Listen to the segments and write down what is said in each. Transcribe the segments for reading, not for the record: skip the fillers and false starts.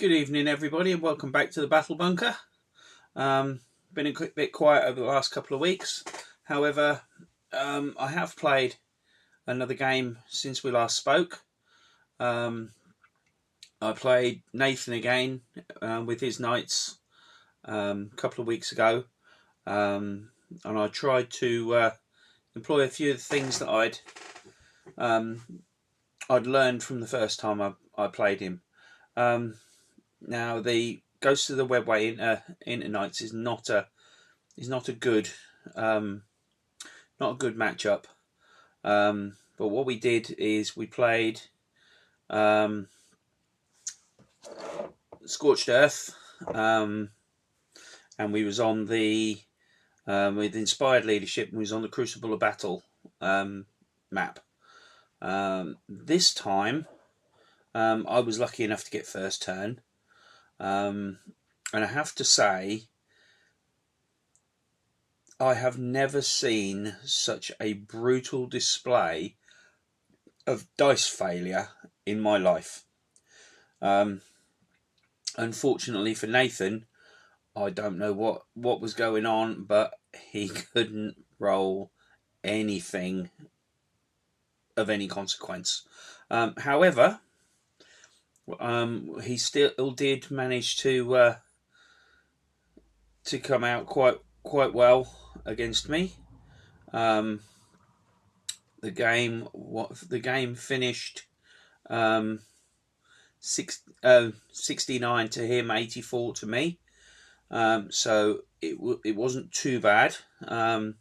Good evening, everybody, and welcome back to the Battle Bunker. Been a bit quiet over the last couple of weeks. However, I have played another game since we last spoke. I played Nathan again with his knights a couple of weeks ago, and I tried to employ a few of the things that I'd learned from the first time I played him. Now, the Ghost of the Webway Imp Knights is not a good matchup. But what we did is we played Scorched Earth, and we was on the with Inspired Leadership, and we was on the Crucible of Battle map. This time, I was lucky enough to get first turn. And I have to say, I have never seen such a brutal display of dice failure in my life. Unfortunately for Nathan, I don't know what was going on, but he couldn't roll anything of any consequence. However, he still did manage to come out quite well against me. The game finished 69 to him, 84 to me. So it wasn't too bad. The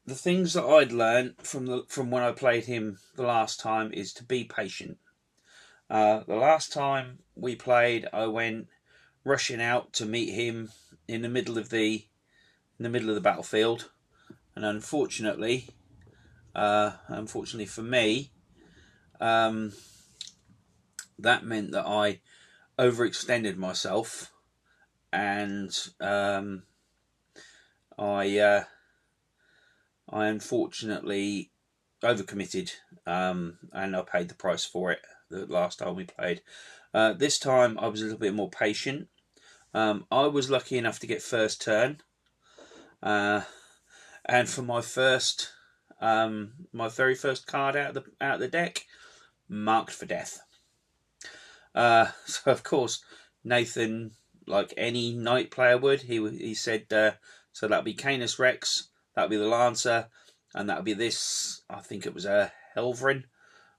things that I'd learned from when I played him the last time is to be patient. The last time we played, I went rushing out to meet him in the middle of the battlefield, and unfortunately for me, that meant that I overextended myself, and I unfortunately overcommitted, and I paid the price for it the last time we played. This time I was a little bit more patient. I was lucky enough to get first turn, and for my very first card out of the deck, marked for death. So of course Nathan, like any knight player would, he said, so that'll be Canis Rex, that'll be the Lancer, and that'll be this, I think it was a Helverin,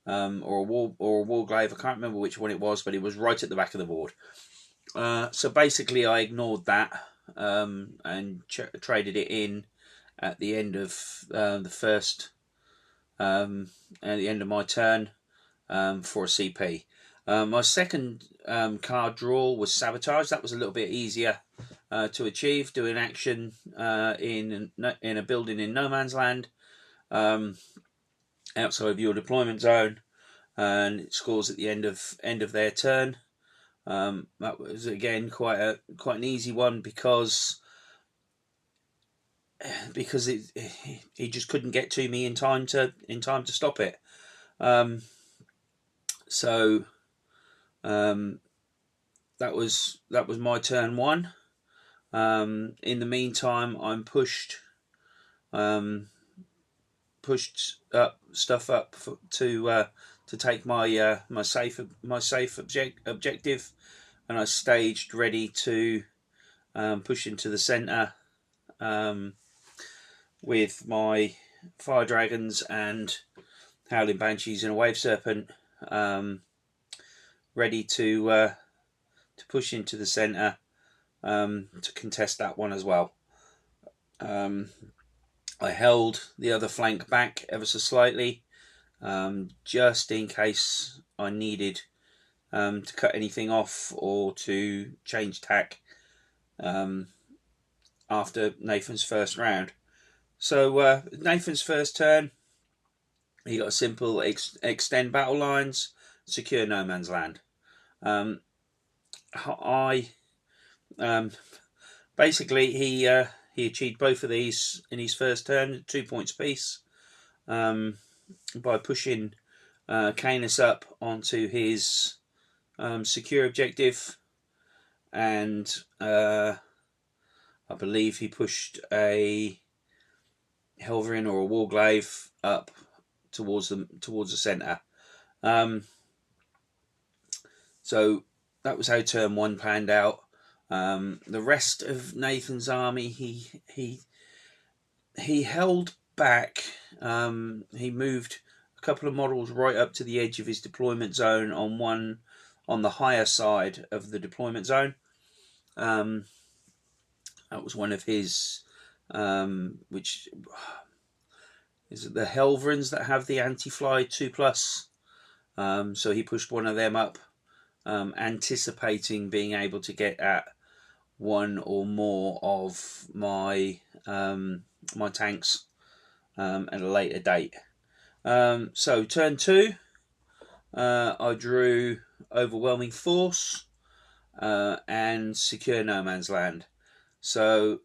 or a Warglaive. I can't remember which one it was, but it was right at the back of the board. So basically I ignored that, and traded it in at the end of at the end of my turn, for a CP. My second card draw was Sabotage. That was a little bit easier to achieve. Doing action in a building in no man's land, outside of your deployment zone, and it scores at the end of their turn. That was again quite an easy one because he just couldn't get to me in time to stop it. So that was my turn one. In the meantime, I'm pushed stuff up to take my safe objective, and I staged ready to push into the centre with my fire dragons and Howling Banshees and a wave serpent, ready to push into the centre to contest that one as well. I held the other flank back ever so slightly, just in case I needed to cut anything off or to change tack after Nathan's first round. So Nathan's first turn, he got a simple extend battle lines, secure no man's land. Basically he achieved both of these in his first turn, 2 points apiece, by pushing Canis up onto his secure objective, and I believe he pushed a Helverin or a Warglaive up towards the centre. So that was how turn 1 panned out. The rest of Nathan's army, he held back. He moved a couple of models right up to the edge of his deployment zone on the higher side of the deployment zone. That was one of his, which is it the Helverins that have the anti-fly 2+. So he pushed one of them up, anticipating being able to get at one or more of my my tanks at a later date. So turn 2, I drew Overwhelming Force and Secure No Man's Land. So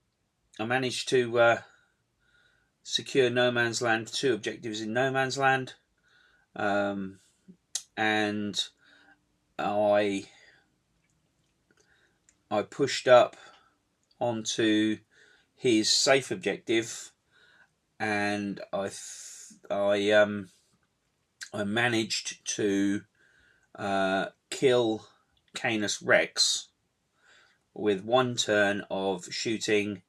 I managed to secure No Man's Land, 2 objectives in No Man's Land, and I pushed up onto his safe objective, and I managed to kill Canis Rex with 1 turn of shooting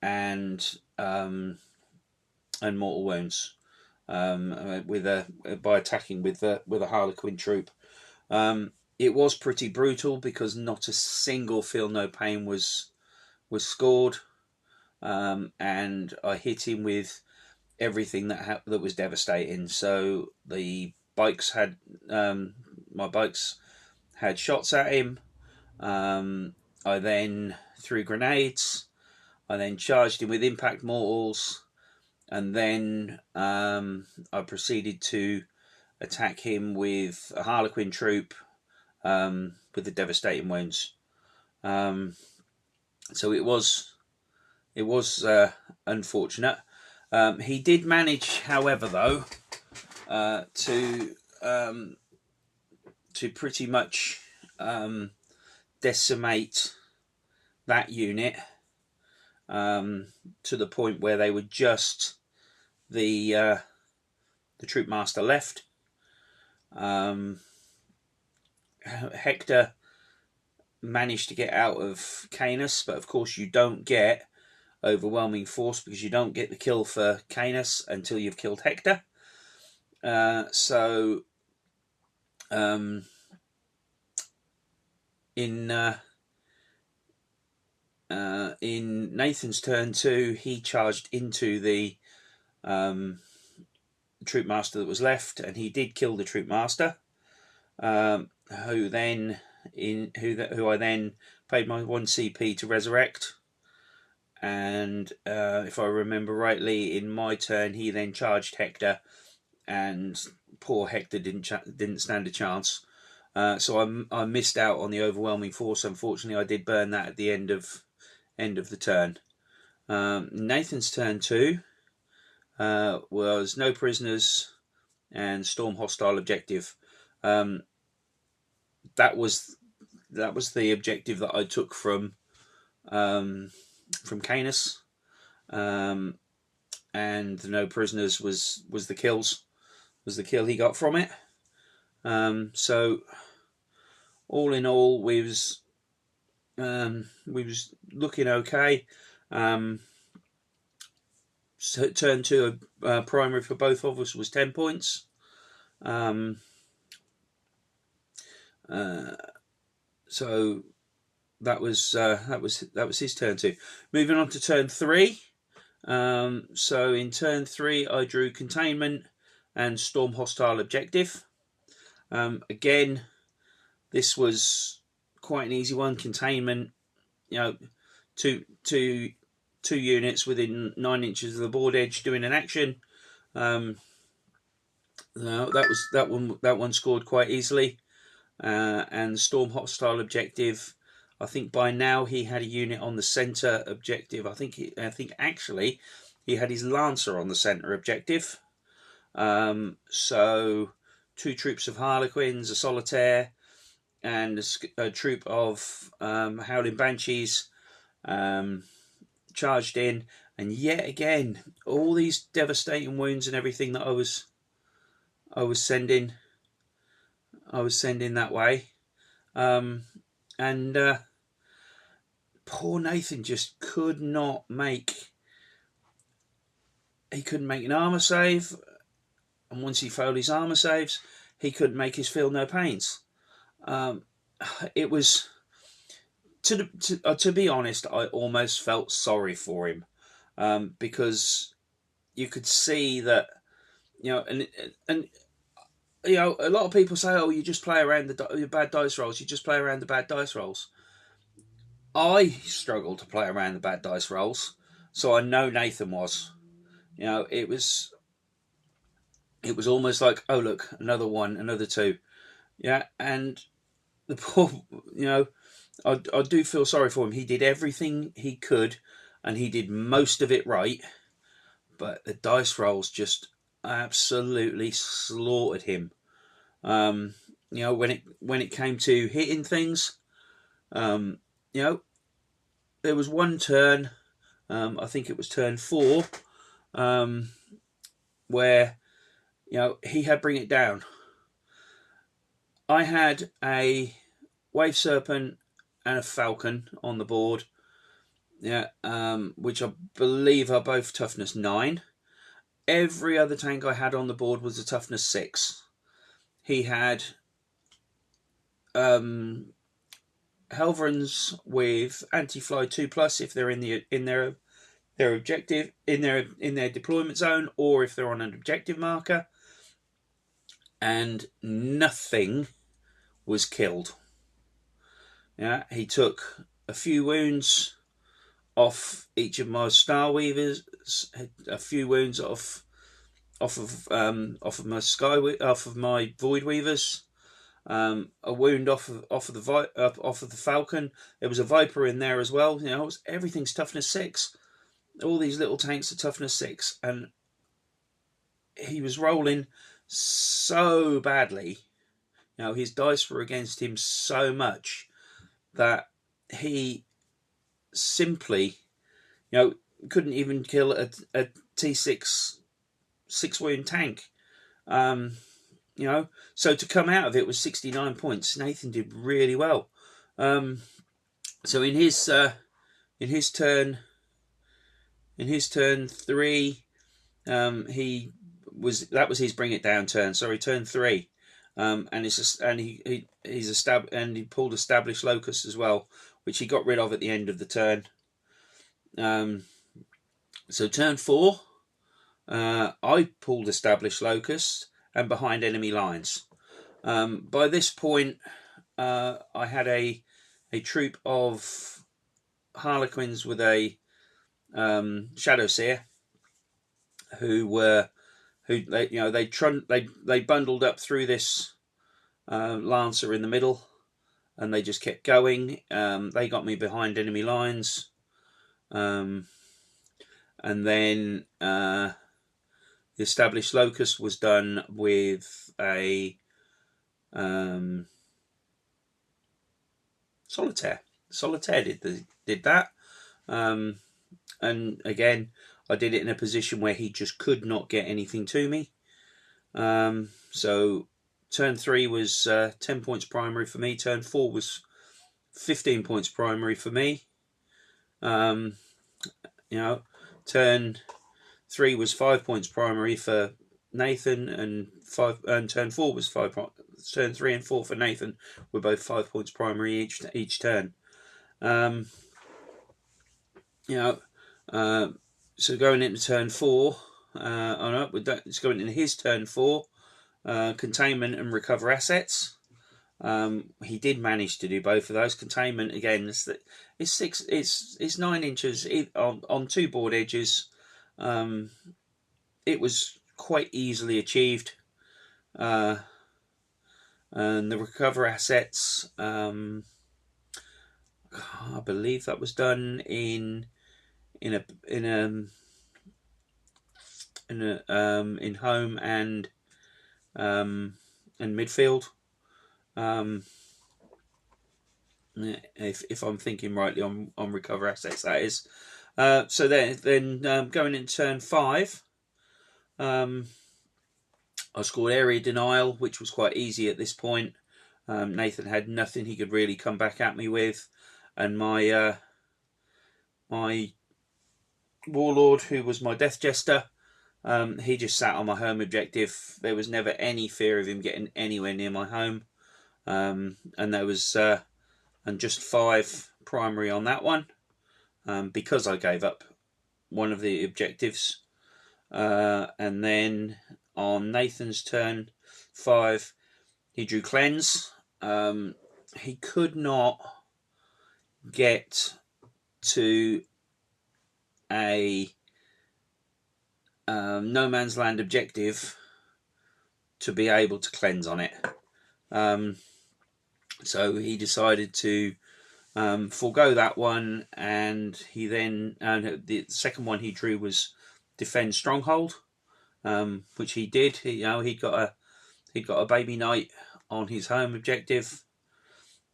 and mortal wounds, by attacking with a Harlequin troop. It was pretty brutal because not a single feel no pain was scored, and I hit him with everything that was devastating. So the bikes had my bikes had shots at him. I then threw grenades. I then charged him with impact mortals, and then I proceeded to attack him with a Harlequin troop with the devastating wounds. So it was unfortunate. He did manage, however, though, to pretty much decimate that unit to the point where they were just the Troupe Master left. Hector managed to get out of Canis, but of course you don't get Overwhelming Force because you don't get the kill for Canis until you've killed Hector. So in Nathan's turn 2, he charged into the Troupe Master that was left, and he did kill the Troupe Master, who I then paid my 1 CP to resurrect. And if I remember rightly, in my turn, he then charged Hector, and poor Hector didn't stand a chance. So I missed out on the Overwhelming Force. Unfortunately, I did burn that at the end of the turn. Nathan's turn 2 was no prisoners and storm hostile objective. That was the objective that I took from Canis, and the no prisoners was the kill he got from it. So all in all, we was looking okay. So turn 2 primary for both of us was 10 points. So that was his turn 2. Moving on to turn 3. So in turn 3, I drew containment and storm hostile objective. Again, this was quite an easy one. Containment, two units within 9 inches of the board edge doing an action. That one scored quite easily. And storm hostile objective, I think by now he had a unit on the center objective. I think actually he had his Lancer on the center objective. So 2 troops of Harlequins, a Solitaire, and a troop of Howling Banshees charged in, and yet again all these devastating wounds and everything that I was sending that way, and poor Nathan just could not make. He couldn't make an armor save, and once he failed his armor saves, he couldn't make his feel no pains. It was, to be honest, I almost felt sorry for him, because you could see that, and a lot of people say, oh, you just play around the bad dice rolls. You just play around the bad dice rolls. I struggled to play around the bad dice rolls, so I know Nathan was. It was almost like, oh look, another one, another two, and the poor, I do feel sorry for him. He did everything he could, and he did most of it right, but the dice rolls just absolutely slaughtered him. When it came to hitting things, there was one turn, I think it was turn 4, where he had bring it down. I had a wave serpent and a falcon on the board, which I believe are both toughness 9. Every other tank I had on the board was a toughness 6. He had Helverins with anti-fly 2+ if they're in their objective, in their deployment zone, or if they're on an objective marker, and nothing was killed. He took a few wounds off each of my Skyweavers, a few wounds off of my Voidweavers, a wound off of the falcon. There was a Vyper in there as well. Everything's toughness 6. All these little tanks are toughness 6, and he was rolling so badly. His dice were against him so much that he simply, couldn't even kill a T6 6-wound tank. So to come out of it was 69 points. Nathan did really well. So in his turn 3, that was his bring it down turn. Sorry, turn 3. And he pulled established locus as well, which he got rid of at the end of the turn. So turn 4, I pulled established locus and behind enemy lines. By this point, I had a troop of Harlequins with a Shadow Seer, who they bundled up through this Lancer in the middle, and they just kept going. They got me behind enemy lines, and then the established locus was done with a Solitaire. Solitaire did that, and again, I did it in a position where he just could not get anything to me. So turn 3 was 10 points primary for me. Turn 4 was 15 points primary for me. Turn 3 was 5 points primary for Nathan, and turn 4 was 5 points. Turn 3 and 4 for Nathan were both 5 points primary each turn. So going into turn 4, it's going into his turn 4, containment and recover assets. He did manage to do both of those. Containment again, it's 9 inches on 2 board edges. It was quite easily achieved. And the recover assets, I believe that was done in home and midfield. if I'm thinking rightly on recover assets, that is. So then going into turn 5, I scored Area Denial, which was quite easy at this point. Nathan had nothing he could really come back at me with, and my my Warlord, who was my Death Jester, he just sat on my home objective. There was never any fear of him getting anywhere near my home, and there was and just 5 primary on that one, because I gave up one of the objectives. And then on Nathan's turn 5, he drew Cleanse. He could not get to a no man's land objective to be able to cleanse on it. So he decided to forego that one, and he then the second one he drew was Defend Stronghold, which he did. He got a baby knight on his home objective,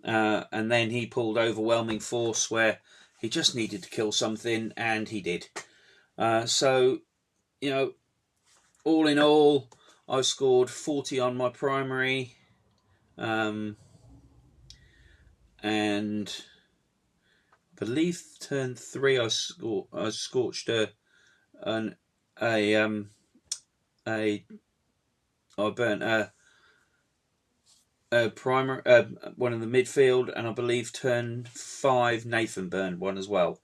and then he pulled Overwhelming Force, where he just needed to kill something, and he did. So, all in all, I scored 40 on my primary, and I believe turn 3 I scorched I burnt a primer, one in the midfield, and I believe turn 5 Nathan burned one as well.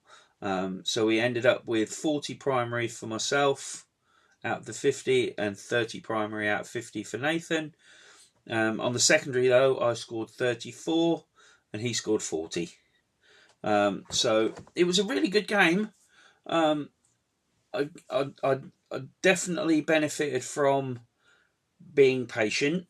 So we ended up with 40 primary for myself out of the 50, and 30 primary out of 50 for Nathan. On the secondary, though, I scored 34 and he scored 40. So it was a really good game. I definitely benefited from being patient.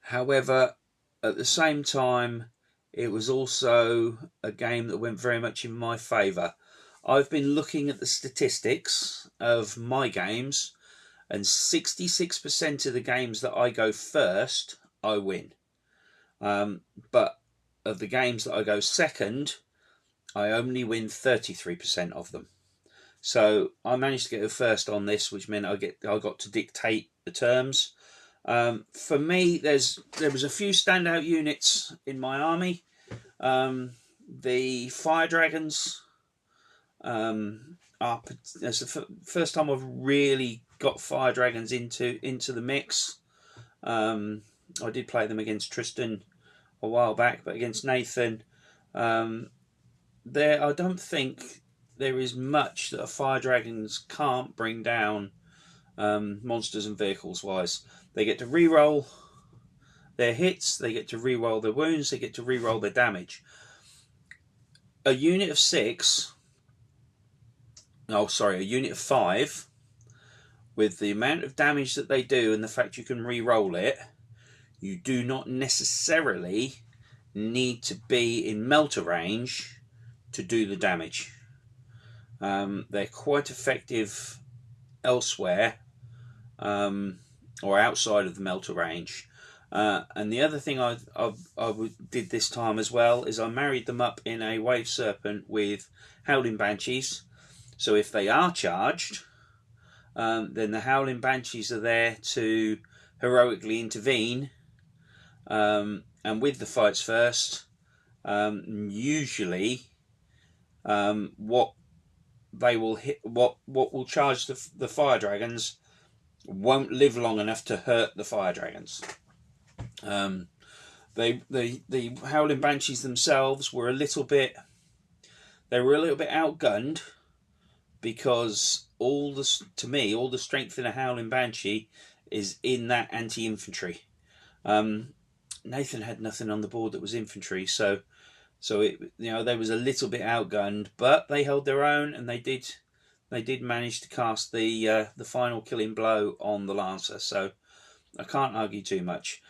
However, at the same time, it was also a game that went very much in my favour. I've been looking at the statistics of my games, and 66% of the games that I go first, I win. But of the games that I go second, I only win 33% of them. So I managed to get a first on this, which meant I got to dictate the terms. For me, there was a few standout units in my army. The Fire Dragons. It's the first time I've really got Fire Dragons into the mix. I did play them against Tristan a while back, but against Nathan, I don't think there is much that a Fire Dragons can't bring down, monsters and vehicles wise. They get to reroll their hits, they get to reroll their wounds, they get to reroll their damage. A unit of 5, with the amount of damage that they do and the fact you can re-roll it, you do not necessarily need to be in melter range to do the damage. They're quite effective elsewhere, or outside of the melter range. And the other thing I did this time as well is I married them up in a Wave Serpent with Howling Banshees. So if they are charged, then the Howling Banshees are there to heroically intervene, and with the fights first, usually what will charge the Fire Dragons won't live long enough to hurt the Fire Dragons. The Howling Banshees themselves were a little bit outgunned, because all the strength in a Howling Banshee is in that anti-infantry. Nathan had nothing on the board that was infantry, so they was a little bit outgunned, but they held their own, and they did manage to cast the final killing blow on the Lancer. So I can't argue too much.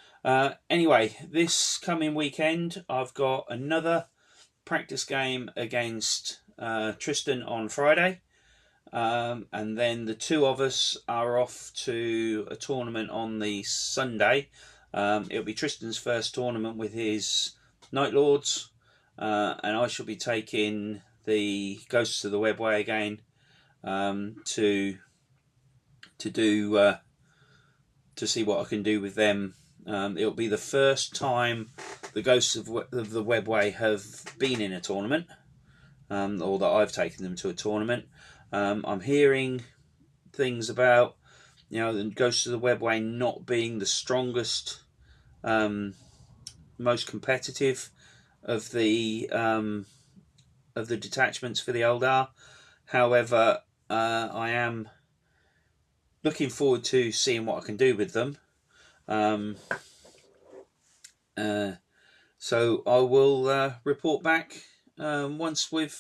Anyway, this coming weekend I've got another practice game against Tristan on Friday. And then the two of us are off to a tournament on the Sunday. It'll be Tristan's first tournament with his Night Lords, and I shall be taking the Ghosts of the Webway again to see what I can do with them. It'll be the first time the Ghosts of the Webway have been in a tournament, or that I've taken them to a tournament. I'm hearing things about, you know, the Ghosts of the Webway not being the strongest, most competitive of the detachments for the Eldar. However, I am looking forward to seeing what I can do with them. So I will report back once we've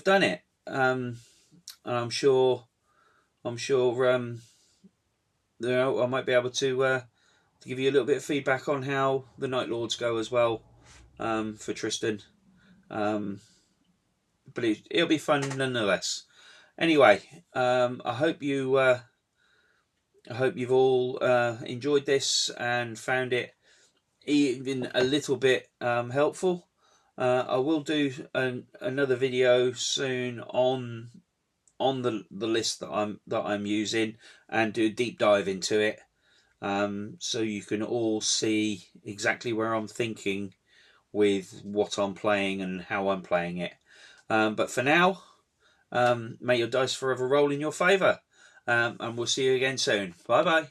done it. And I'm sure you know, I might be able to give you a little bit of feedback on how the Night Lords go as well, for Tristan. But it'll be fun nonetheless. Anyway, I hope you've all enjoyed this and found it even a little bit helpful. I will do another video soon on the list that I'm using, and do a deep dive into it, so you can all see exactly where I'm thinking with what I'm playing and how I'm playing it. But for now, may your dice forever roll in your favour, and we'll see you again soon. Bye bye.